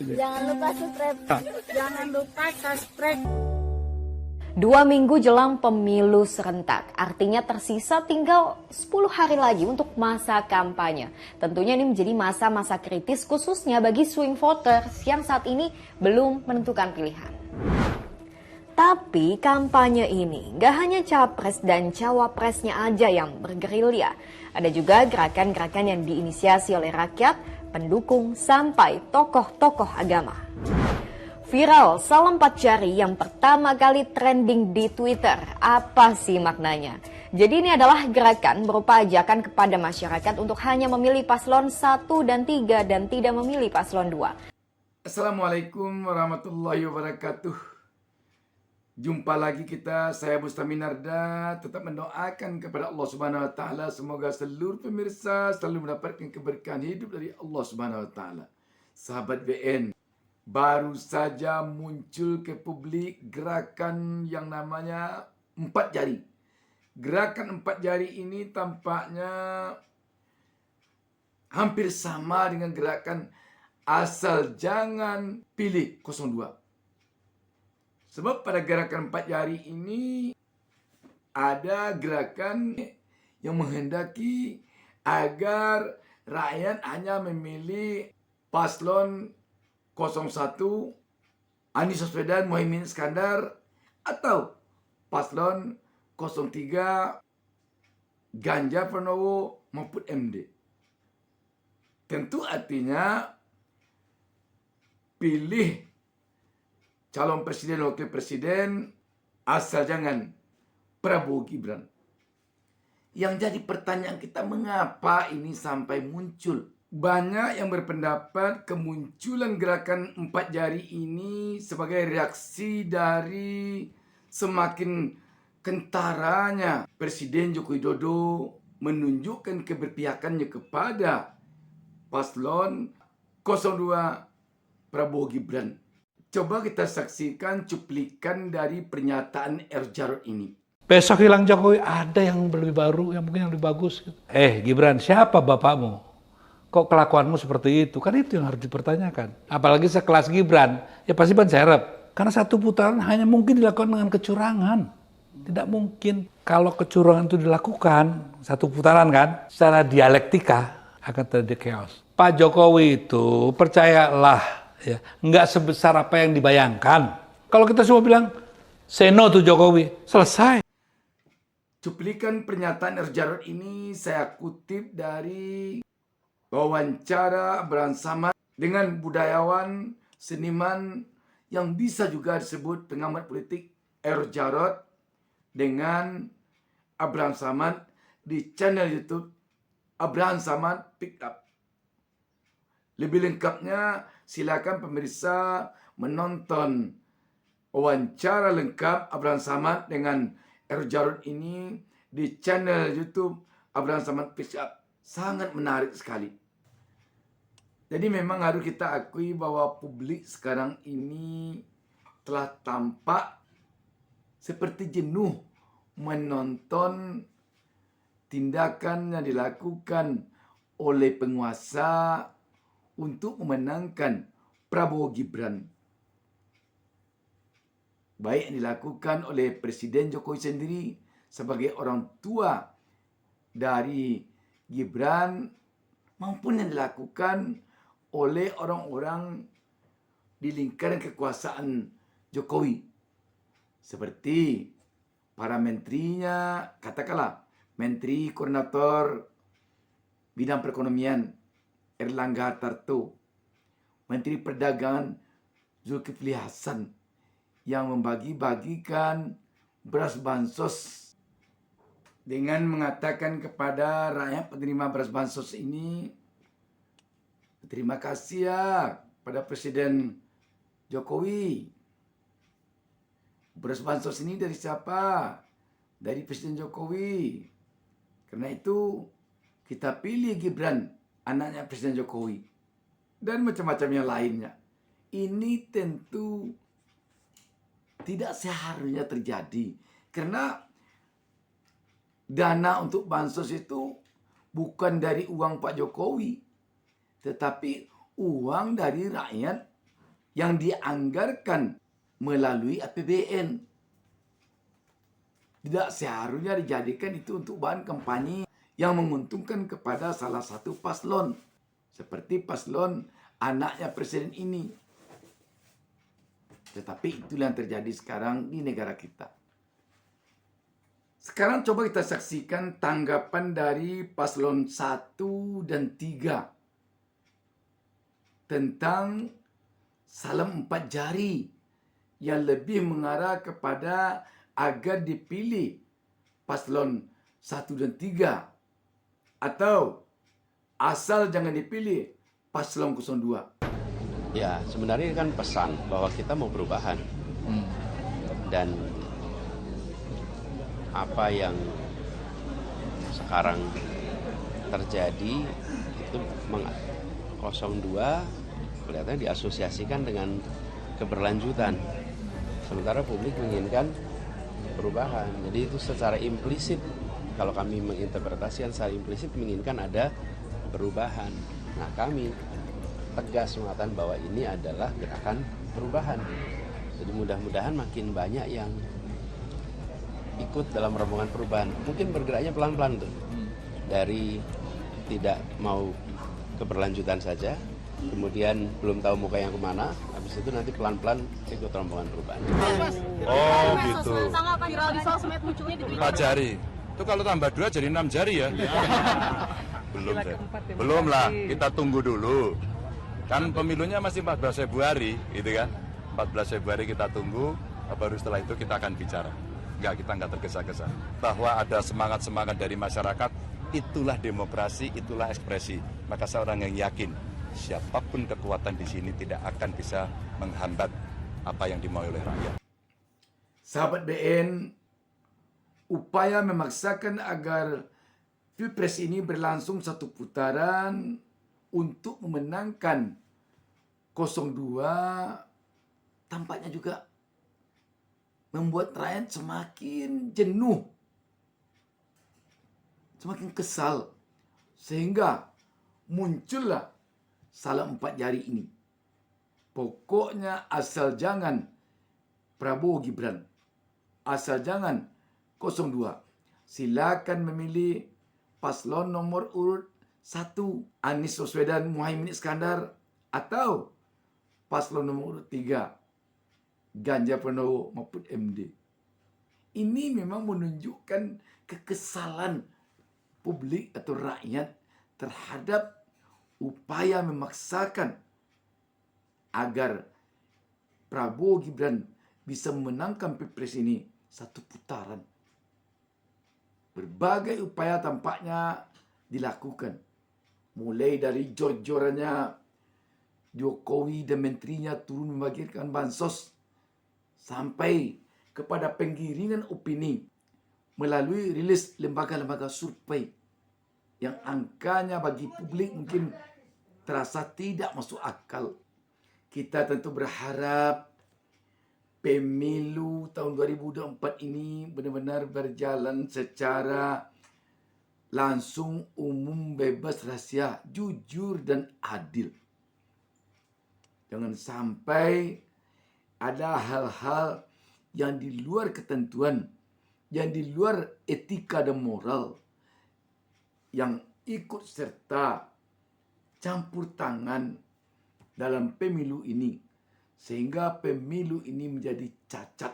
Jangan lupa subscribe. Jangan lupa subscribe. 2 minggu jelang pemilu serentak, artinya tersisa tinggal 10 hari lagi untuk masa kampanye. Tentunya ini menjadi masa-masa kritis khususnya bagi swing voters yang saat ini belum menentukan pilihan. Tapi kampanye ini gak hanya capres dan cawapresnya aja yang bergerilya. Ada juga gerakan-gerakan yang diinisiasi oleh rakyat, pendukung, sampai tokoh-tokoh agama. Viral salam 4 jari yang pertama kali trending di Twitter. Apa sih maknanya? Jadi ini adalah gerakan berupa ajakan kepada masyarakat untuk hanya memilih paslon 1 dan 3 dan tidak memilih paslon 2. Assalamualaikum warahmatullahi wabarakatuh. Jumpa lagi kita, saya Bustami Narda. Tetap mendoakan kepada Allah Subhanahu wa taala semoga seluruh pemirsa selalu mendapatkan keberkahan hidup dari Allah Subhanahu wa taala. Sahabat BN, baru saja muncul ke publik gerakan yang namanya 4 jari. Gerakan 4 jari ini tampaknya hampir sama dengan gerakan asal jangan pilih 02. Sebab pada gerakan 4 jari ini ada gerakan yang menghendaki agar rakyat hanya memilih paslon 01 Anies Baswedan Muhaimin Iskandar atau paslon 03 Ganjar Pranowo Mahfud MD. Tentu artinya pilih calon presiden dan wakil presiden asal jangan Prabowo Gibran. Yang jadi pertanyaan kita, mengapa ini sampai muncul? Banyak yang berpendapat kemunculan gerakan 4 jari ini sebagai reaksi dari semakin kentaranya Presiden Joko Widodo menunjukkan keberpihakannya kepada paslon 02 Prabowo Gibran. Coba kita saksikan cuplikan dari pernyataan R. Jarod ini. Besok hilang Jokowi, ada yang lebih baru, yang mungkin yang lebih bagus. Gibran, siapa bapakmu? Kok kelakuanmu seperti itu? Kan itu yang harus dipertanyakan. Apalagi sekelas Gibran, ya pasti ban serep. Karena satu putaran hanya mungkin dilakukan dengan kecurangan. Tidak mungkin. Kalau kecurangan itu dilakukan, satu putaran kan, secara dialektika akan terjadi chaos. Pak Jokowi itu, percayalah, ya, nggak sebesar apa yang dibayangkan. Kalau kita semua bilang, say no to Jokowi, selesai. Cuplikan pernyataan R. Jarod ini saya kutip dari wawancara Abraham Samad dengan budayawan, seniman yang bisa juga disebut pengamat politik R. Jarod dengan Abraham Samad di channel YouTube Abraham Samad Pick Up. Lebih lengkapnya silakan pemirsa menonton wawancara lengkap Abraham Samad dengan R. Jarod ini di channel YouTube Abraham Samad Pick Up. Sangat menarik sekali. Jadi memang harus kita akui bahwa publik sekarang ini telah tampak seperti jenuh menonton tindakan yang dilakukan oleh penguasa untuk memenangkan Prabowo Gibran. Baik yang dilakukan oleh Presiden Jokowi sendiri sebagai orang tua dari Gibran maupun yang dilakukan oleh orang-orang di lingkaran kekuasaan Jokowi. Seperti para menterinya, katakanlah Menteri Koordinator Bidang Perekonomian Erlangga Hartarto, Menteri Perdagangan Zulkifli Hasan yang membagi-bagikan beras bansos dengan mengatakan kepada rakyat penerima beras bansos ini, terima kasih ya pada Presiden Jokowi. Beras bansos ini dari siapa? Dari Presiden Jokowi. Karena itu kita pilih Gibran, anaknya Presiden Jokowi. Dan macam-macam yang lainnya. Ini tentu tidak seharusnya terjadi. Karena dana untuk bansos itu bukan dari uang Pak Jokowi, tetapi uang dari rakyat yang dianggarkan melalui APBN. Tidak seharusnya dijadikan itu untuk bahan kampanye yang menguntungkan kepada salah satu paslon. Seperti paslon anaknya presiden ini. Tetapi itulah yang terjadi sekarang di negara kita. Sekarang coba kita saksikan tanggapan dari paslon 1 dan 3 tentang salam 4 jari yang lebih mengarah kepada agar dipilih paslon 1 dan 3 atau asal jangan dipilih paslon 02. Ya, sebenarnya kan pesan bahwa kita mau perubahan. Dan apa yang sekarang terjadi itu 02 kelihatannya diasosiasikan dengan keberlanjutan. Sementara publik menginginkan perubahan. Jadi itu secara implisit, kalau kami menginterpretasikan secara implisit menginginkan ada perubahan. Nah, kami tegas mengatakan bahwa ini adalah gerakan perubahan. Jadi mudah-mudahan makin banyak yang ikut dalam rombongan perubahan. Mungkin bergeraknya pelan-pelan tuh. Dari tidak mau keberlanjutan saja, kemudian belum tahu muka yang kemana, habis itu nanti pelan-pelan ikut rombongan perubahan. Oh gitu. Viral di sosmed munculnya di 4 jari. Itu kalau tambah 2 jadi 6 jari ya? Belum, belum lah. Kita tunggu dulu. Kan pemilunya masih 14 Februari, gitu kan? 14 Februari kita tunggu, baru setelah itu kita akan bicara. Kita nggak tergesa-gesa. Bahwa ada semangat-semangat dari masyarakat, itulah demokrasi, itulah ekspresi. Maka seorang yang yakin, siapapun kekuatan di sini tidak akan bisa menghambat apa yang dimau oleh rakyat. Sahabat BN, upaya memaksakan agar Pilpres ini berlangsung satu putaran untuk memenangkan 02 tampaknya juga membuat rakyat semakin jenuh, semakin kesal, sehingga muncullah salam 4 jari ini. Pokoknya asal jangan Prabowo Gibran, asal jangan 02. Silakan memilih paslon nomor urut 1 Anies Baswedan Muhaimin Iskandar atau paslon nomor urut 3 Ganjar Pranowo Mahfud MD. Ini memang menunjukkan kekesalan publik atau rakyat terhadap upaya memaksakan agar Prabowo Gibran bisa memenangkan Pilpres ini satu putaran. Berbagai upaya tampaknya dilakukan. Mulai dari jor-jorannya Jokowi dan menterinya turun membagikan bansos sampai kepada penggiringan opini melalui rilis lembaga-lembaga survei yang angkanya bagi publik mungkin terasa tidak masuk akal. Kita tentu berharap pemilu tahun 2024 ini benar-benar berjalan secara langsung, umum, bebas, rahasia, jujur, dan adil. Jangan sampai ada hal-hal yang di luar ketentuan, yang di luar etika dan moral, yang ikut serta campur tangan dalam pemilu ini, sehingga pemilu ini menjadi cacat.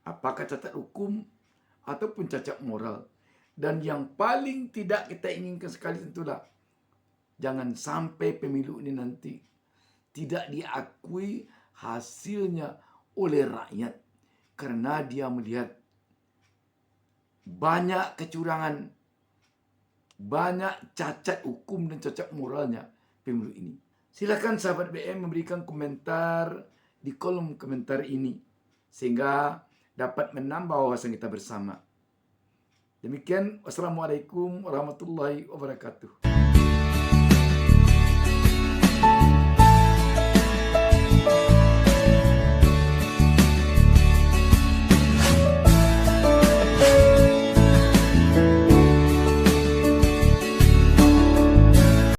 Apakah cacat hukum ataupun cacat moral. Dan yang paling tidak kita inginkan sekali tentulah, jangan sampai pemilu ini nanti tidak diakui hasilnya oleh rakyat. Karena dia melihat banyak kecurangan, banyak cacat hukum dan cacat moralnya pemilu ini. Silakan sahabat BM memberikan komentar di kolom komentar ini, sehingga dapat menambah wawasan kita bersama. Demikian, wassalamualaikum warahmatullahi wabarakatuh.